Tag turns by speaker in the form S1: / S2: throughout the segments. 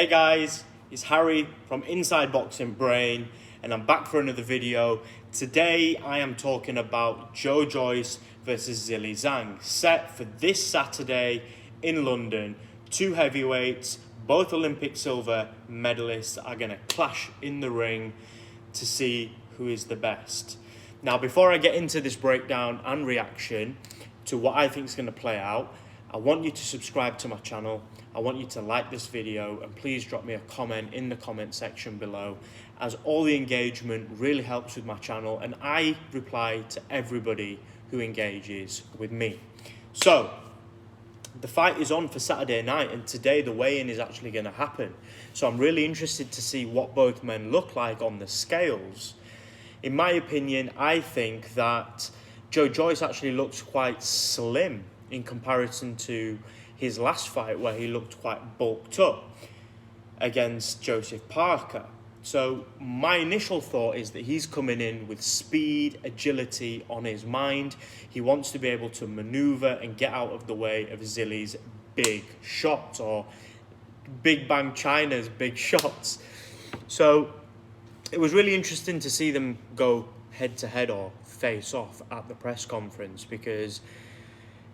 S1: Hey guys, it's Harry from Inside Boxing Brain and I'm back for another video. Today I am talking about Joe Joyce versus Zhilei Zhang, set for this Saturday in London. Two heavyweights, both Olympic silver medalists, are going to clash in the ring to see who is the best. Now before I get into this breakdown and reaction to what I think is going to play out, I want you to subscribe to my channel. I want you to like this video and please drop me a comment in the comment section below, as all the engagement really helps with my channel and I reply to everybody who engages with me. So the fight is on for Saturday night and today the weigh-in is actually going to happen. So I'm really interested to see what both men look like on the scales. In my opinion, I think that Joe Joyce actually looks quite slim in comparison to his last fight where he looked quite bulked up against Joseph Parker. So my initial thought is that he's coming in with speed, agility on his mind. He wants to be able to maneuver and get out of the way of Zhilei's big shots, or Big Bang China's big shots. So it was really interesting to see them go head to head or face off at the press conference, because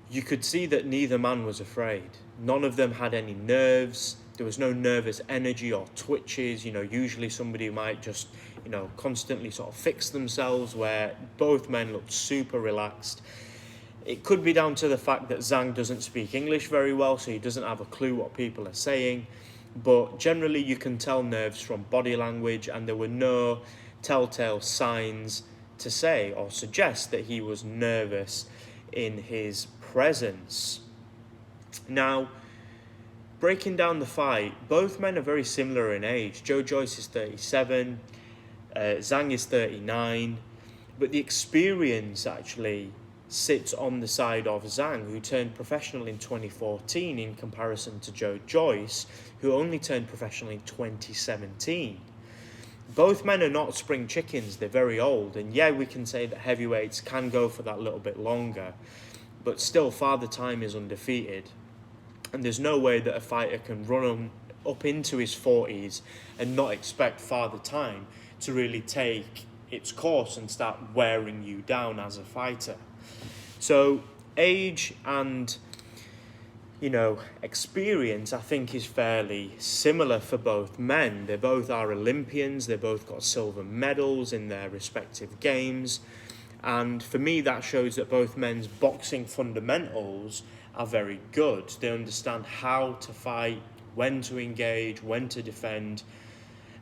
S1: you could see that neither man was afraid. None of them had any nerves. There was no nervous energy or twitches. Usually somebody might just, constantly sort of fix themselves, where both men looked super relaxed. It could be down to the fact that Zang doesn't speak English very well, so he doesn't have a clue what people are saying. But generally you can tell nerves from body language, and there were no telltale signs to say or suggest that he was nervous in his presence. Now, breaking down the fight, both men are very similar in age. Joe Joyce is 37, Zhang is 39, but the experience actually sits on the side of Zhang, who turned professional in 2014 in comparison to Joe Joyce, who only turned professional in 2017. Both men are not spring chickens, they're very old, and yeah, we can say that heavyweights can go for that little bit longer, but still Father Time is undefeated, and there's no way that a fighter can run up into his 40s and not expect Father Time to really take its course and start wearing you down as a fighter. So age and experience, I think, is fairly similar for both men. They both are Olympians, they both got silver medals in their respective games, and for me that shows that both men's boxing fundamentals are very good. They understand how to fight, when to engage, when to defend,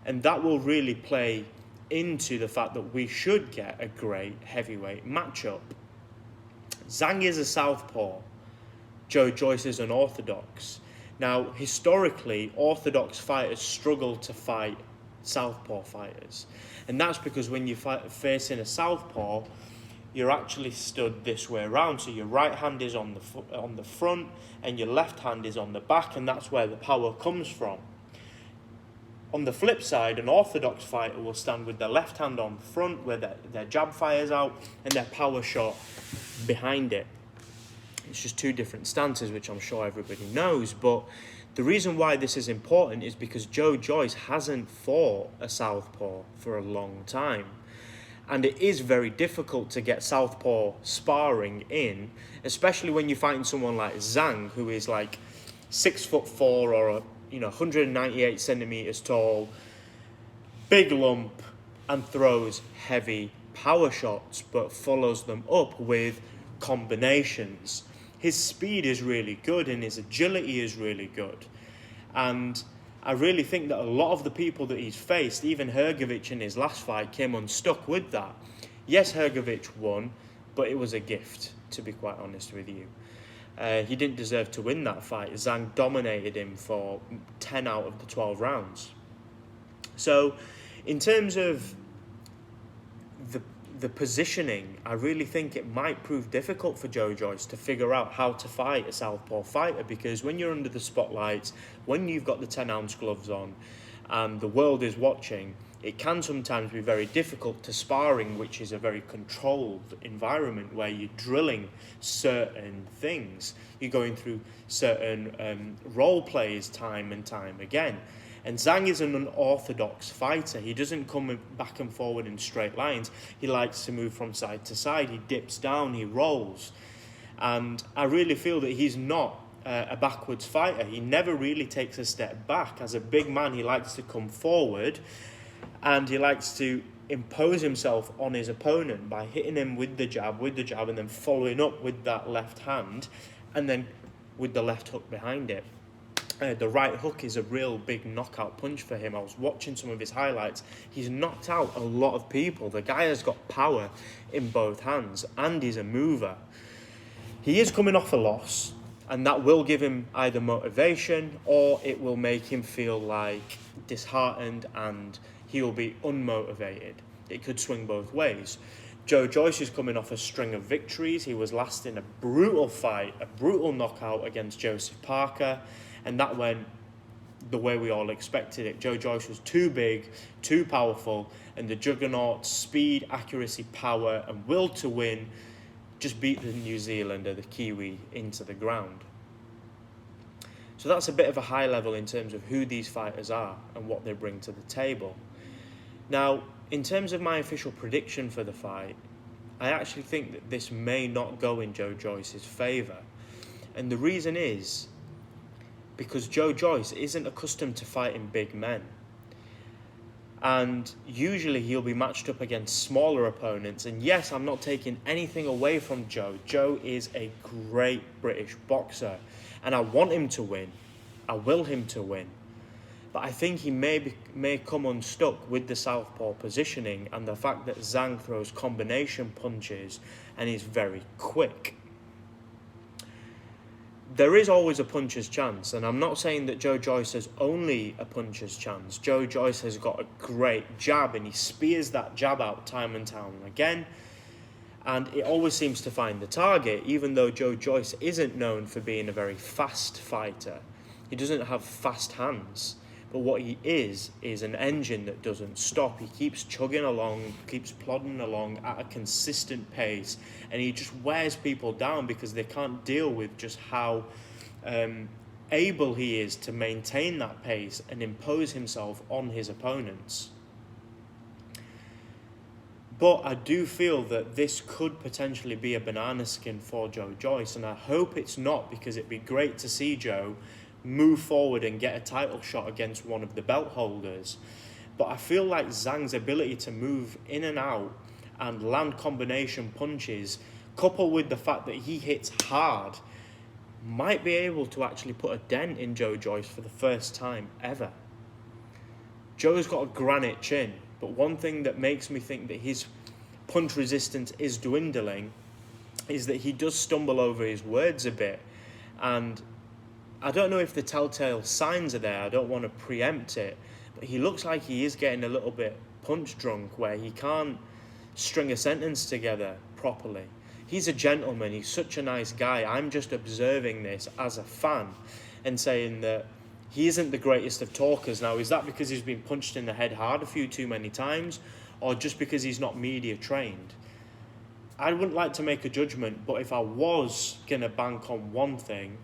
S1: and that will really play into the fact that we should get a great heavyweight matchup. Zhang is a southpaw, Joe Joyce is an orthodox. Now, historically, orthodox fighters struggle to fight southpaw fighters. And that's because when you're facing a southpaw, you're actually stood this way around. So your right hand is on the front and your left hand is on the back, and that's where the power comes from. On the flip side, an orthodox fighter will stand with their left hand on the front where their jab fires out and their power shot behind it. It's just two different stances, which I'm sure everybody knows. But the reason why this is important is because Joe Joyce hasn't fought a southpaw for a long time. And it is very difficult to get southpaw sparring in, especially when you're fighting someone like Zhang, who is like 6'4" or 198 centimeters tall, big lump, and throws heavy power shots, but follows them up with combinations. His speed is really good and his agility is really good. And I really think that a lot of the people that he's faced, even Hrgovic in his last fight, came unstuck with that. Yes, Hrgovic won, but it was a gift, to be quite honest with you. He didn't deserve to win that fight. Zhang dominated him for 10 out of the 12 rounds. So in terms of the positioning, I really think it might prove difficult for Joe Joyce to figure out how to fight a southpaw fighter, because when you're under the spotlights, when you've got the 10-ounce gloves on and the world is watching, it can sometimes be very difficult to sparring, which is a very controlled environment where you're drilling certain things. You're going through certain role plays time and time again. And Zhang is an unorthodox fighter. He doesn't come back and forward in straight lines. He likes to move from side to side. He dips down, he rolls. And I really feel that he's not a backwards fighter. He never really takes a step back. As a big man, he likes to come forward, and he likes to impose himself on his opponent by hitting him with the jab, and then following up with that left hand, and then with the left hook behind it. The right hook is a real big knockout punch for him. I was watching some of his highlights. He's knocked out a lot of people. The guy has got power in both hands, and he's a mover. He is coming off a loss, and that will give him either motivation or it will make him feel like disheartened and he will be unmotivated. It could swing both ways. Joe Joyce is coming off a string of victories. He was last in a brutal fight, a brutal knockout against Joseph Parker, and that went the way we all expected it. Joe Joyce was too big, too powerful, and the Juggernaut's speed, accuracy, power, and will to win just beat the New Zealander, the Kiwi, into the ground. So that's a bit of a high level in terms of who these fighters are and what they bring to the table. Now, in terms of my official prediction for the fight, I actually think that this may not go in Joe Joyce's favour. And the reason is because Joe Joyce isn't accustomed to fighting big men. And usually he'll be matched up against smaller opponents. And yes, I'm not taking anything away from Joe. Joe is a great British boxer, and I want him to win. I will him to win. But I think he may come unstuck with the southpaw positioning and the fact that Zhang throws combination punches and is very quick. There is always a puncher's chance, and I'm not saying that Joe Joyce has only a puncher's chance. Joe Joyce has got a great jab, and he spears that jab out time and time again, and it always seems to find the target, even though Joe Joyce isn't known for being a very fast fighter. He doesn't have fast hands, but what he is an engine that doesn't stop. He keeps chugging along, keeps plodding along at a consistent pace, and he just wears people down because they can't deal with just how able he is to maintain that pace and impose himself on his opponents. But I do feel that this could potentially be a banana skin for Joe Joyce, and I hope it's not, because it'd be great to see Joe move forward and get a title shot against one of the belt holders. But I feel like Zhang's ability to move in and out and land combination punches, coupled with the fact that he hits hard, might be able to actually put a dent in Joe Joyce for the first time ever. Joe's got a granite chin, but one thing that makes me think that his punch resistance is dwindling is that he does stumble over his words a bit, and I don't know if the telltale signs are there. I don't want to preempt it, but he looks like he is getting a little bit punch drunk, where he can't string a sentence together properly. He's a gentleman. He's such a nice guy. I'm just observing this as a fan and saying that he isn't the greatest of talkers. Now, is that because he's been punched in the head hard a few too many times, or just because he's not media trained? I wouldn't like to make a judgment, but if I was going to bank on one thing,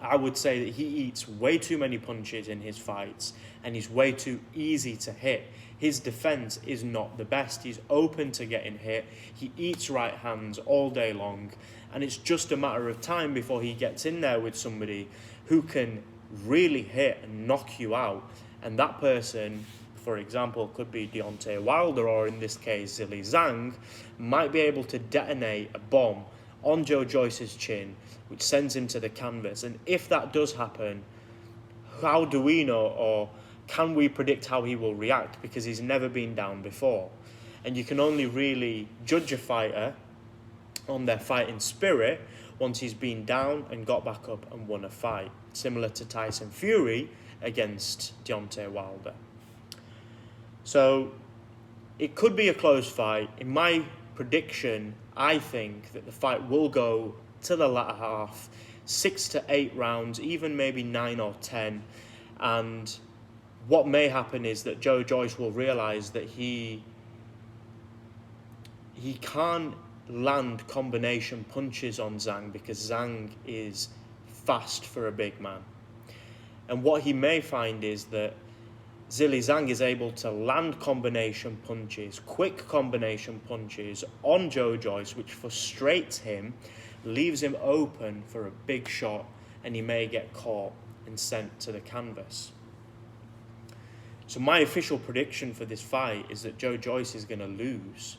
S1: I would say that he eats way too many punches in his fights, and he's way too easy to hit. His defense is not the best. He's open to getting hit. He eats right hands all day long, and it's just a matter of time before he gets in there with somebody who can really hit and knock you out. And that person, for example, could be Deontay Wilder, or in this case, Zhilei Zhang, might be able to detonate a bomb on Joe Joyce's chin, which sends him to the canvas. And if that does happen, how do we know, or can we predict how he will react? Because he's never been down before. And you can only really judge a fighter on their fighting spirit once he's been down and got back up and won a fight, similar to Tyson Fury against Deontay Wilder. So it could be a close fight. In my prediction, I think that the fight will go to the latter half, 6 to 8 rounds, even maybe 9 or 10. And what may happen is that Joe Joyce will realise that he can't land combination punches on Zhang, because Zhang is fast for a big man. And what he may find is that Zhilei Zhang is able to land combination punches, quick combination punches on Joe Joyce, which frustrates him, leaves him open for a big shot, and he may get caught and sent to the canvas. So my official prediction for this fight is that Joe Joyce is going to lose,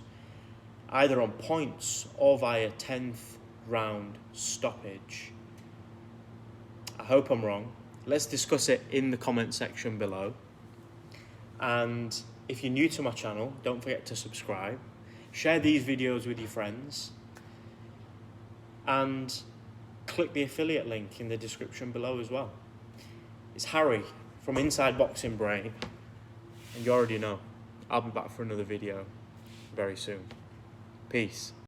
S1: either on points or via 10th round stoppage. I hope I'm wrong. Let's discuss it in the comment section below. And if you're new to my channel, don't forget to subscribe. Share these videos with your friends. And click the affiliate link in the description below as well. It's Harry from Inside Boxing Brain. And you already know, I'll be back for another video very soon. Peace.